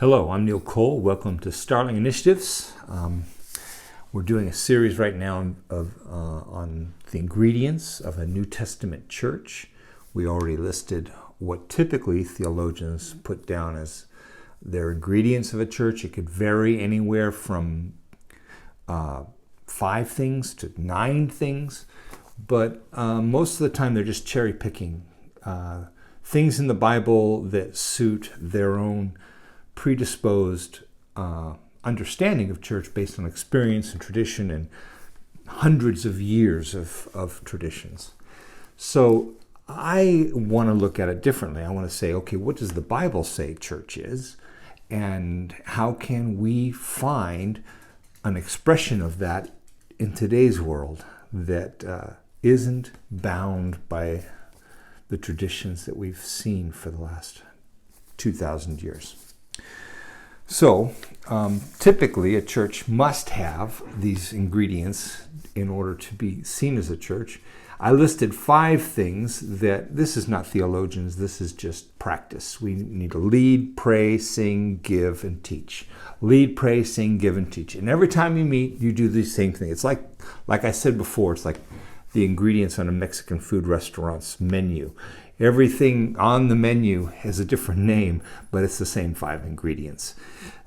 Hello, I'm Neil Cole. Welcome to Starling Initiatives. We're doing a series right now on the ingredients of a New Testament church. We already listed what typically theologians put down as their ingredients of a church. It could vary anywhere from 5 things to 9 things, but most of the time they're just cherry picking things in the Bible that suit their own predisposed understanding of church based on experience and tradition and hundreds of years of traditions. So I want to look at it differently. I want to say, okay, what does the Bible say church is? And how can we find an expression of that in today's world that isn't bound by the traditions that we've seen for the last 2,000 years? So, typically a church must have these ingredients in order to be seen as a church. I listed 5 things that, this is not theologians, this is just practice. We need to lead, pray, sing, give, and teach. Lead, pray, sing, give, and teach. And every time you meet, you do the same thing. It's like I said before, it's like the ingredients on a Mexican food restaurant's menu. Everything on the menu has a different name, but it's the same 5 ingredients.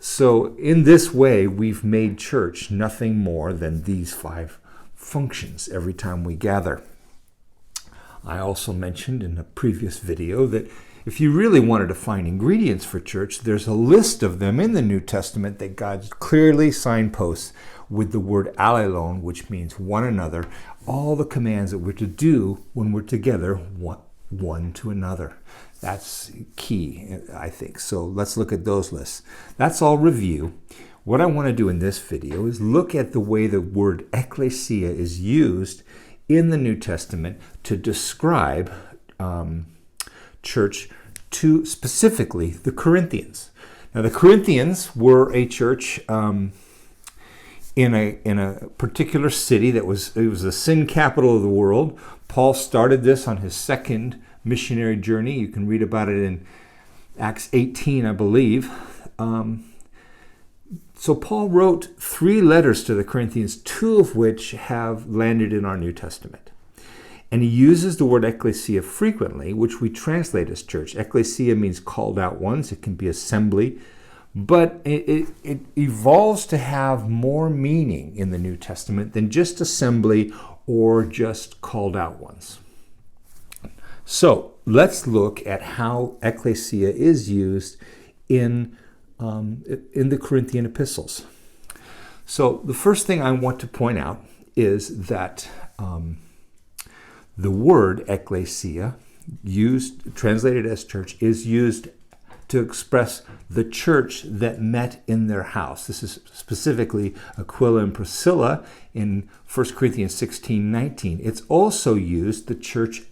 So in this way, we've made church nothing more than these 5 functions every time we gather. I also mentioned in a previous video that if you really wanted to find ingredients for church, there's a list of them in the New Testament that God clearly signposts with the word allelon, which means one another, all the commands that we're to do when we're together, one to another. That's key, I think. So let's look at those lists. That's all review. What I want to do in this video is look at the way the word ecclesia is used in the New Testament to describe church to specifically the Corinthians. Now, the Corinthians were a church in a particular city it was the sin capital of the world. Paul started this on his second missionary journey. You can read about it in Acts 18, I believe. So Paul wrote 3 letters to the Corinthians, 2 of which have landed in our New Testament. And he uses the word ecclesia frequently, which we translate as church. Ecclesia means called out ones. It can be assembly. But it evolves to have more meaning in the New Testament than just assembly or just called out ones. So let's look at how ecclesia is used in the Corinthian epistles. So the first thing I want to point out is that the word ecclesia, translated as church, is used to express the church that met in their house. This is specifically Aquila and Priscilla in 1 Corinthians 16:19. It's also used the church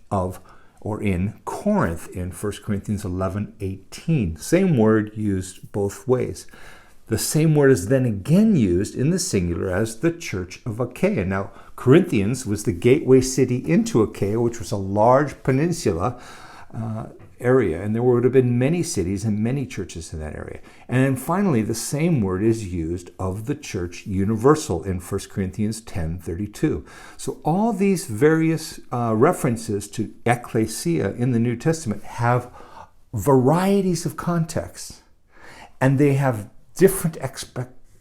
in Corinth in 1 Corinthians 11:18. Same word used both ways. The same word is then again used in the singular as the church of Achaia. Now, Corinthians was the gateway city into Achaia, which was a large peninsula area, and there would have been many cities and many churches in that area. And then finally, the same word is used of the church universal in 1 Corinthians 10:32. So all these various references to ecclesia in the New Testament have varieties of contexts, and they have different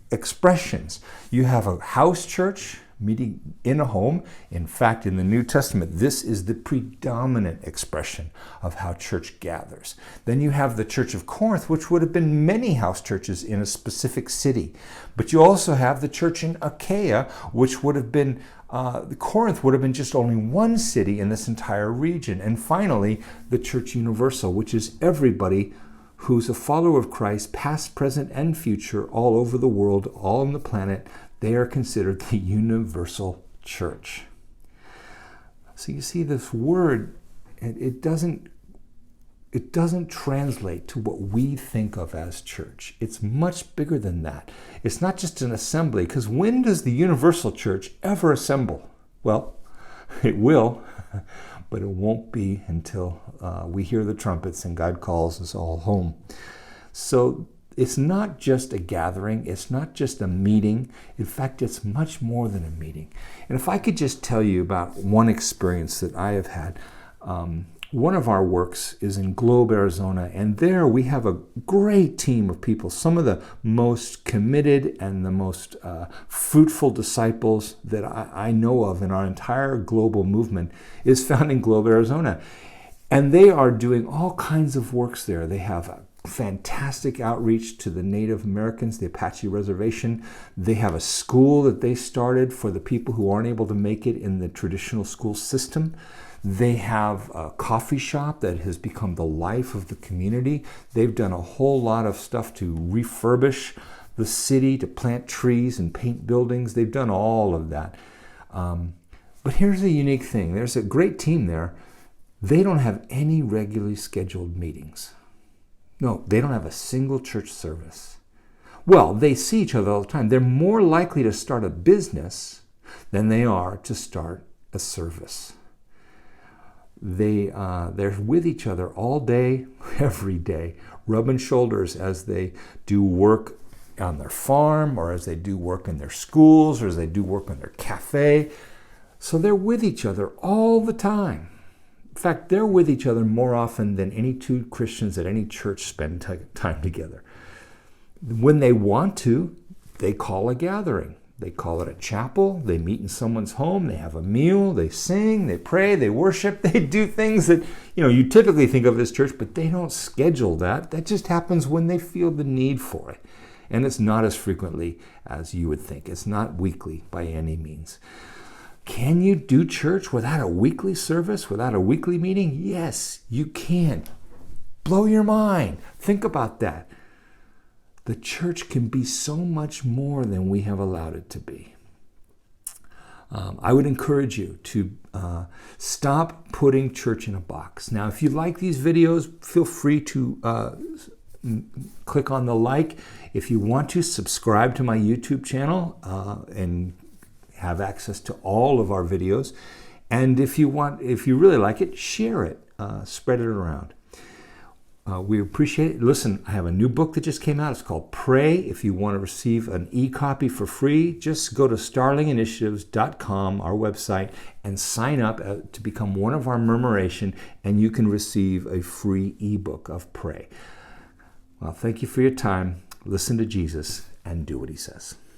expressions. You have a house church meeting in a home. In fact, in the New Testament, this is the predominant expression of how church gathers. Then you have the Church of Corinth, which would have been many house churches in a specific city. But you also have the church in Achaia, which would have been, Corinth would have been just only one city in this entire region. And finally, the Church Universal, which is everybody who's a follower of Christ, past, present, and future, all over the world, all on the planet. They are considered the universal church. So you see, this word, it doesn't translate to what we think of as church. It's much bigger than that. It's not just an assembly, because when does the universal church ever assemble? Well, it will, but it won't be until we hear the trumpets and God calls us all home. So it's not just a gathering. It's not just a meeting. In fact, it's much more than a meeting. And if I could just tell you about one experience that I have had, one of our works is in Globe, Arizona, and there we have a great team of people. Some of the most committed and the most fruitful disciples that I know of in our entire global movement is found in Globe, Arizona. And they are doing all kinds of works there. They have a fantastic outreach to the Native Americans, the Apache Reservation. They have a school that they started for the people who aren't able to make it in the traditional school system. They have a coffee shop that has become the life of the community. They've done a whole lot of stuff to refurbish the city, to plant trees and paint buildings. They've done all of that. But here's the unique thing. There's a great team there. They don't have any regularly scheduled meetings. No, they don't have a single church service. Well, they see each other all the time. They're more likely to start a business than they are to start a service. They're with each other all day, every day, rubbing shoulders as they do work on their farm, or as they do work in their schools, or as they do work in their cafe. So they're with each other all the time. In fact, they're with each other more often than any two Christians at any church spend time together. When they want to, they call a gathering. They call it a chapel. They meet in someone's home. They have a meal. They sing. They pray. They worship. They do things that you typically think of as church, but they don't schedule that. That just happens when they feel the need for it. And it's not as frequently as you would think. It's not weekly by any means. Can you do church without a weekly service, without a weekly meeting? Yes, you can. Blow your mind. Think about that. The church can be so much more than we have allowed it to be. I would encourage you to stop putting church in a box. Now, if you like these videos, feel free to click on the like. If you want to, subscribe to my YouTube channel and have access to all of our videos. And if you really like it, share it, spread it around. We appreciate it. Listen, I have a new book that just came out. It's called Pray. If you want to receive an e-copy for free, just go to starlinginitiatives.com, our website, and sign up to become one of our Murmuration, and you can receive a free ebook of Pray. Well, thank you for your time. Listen to Jesus and do what he says.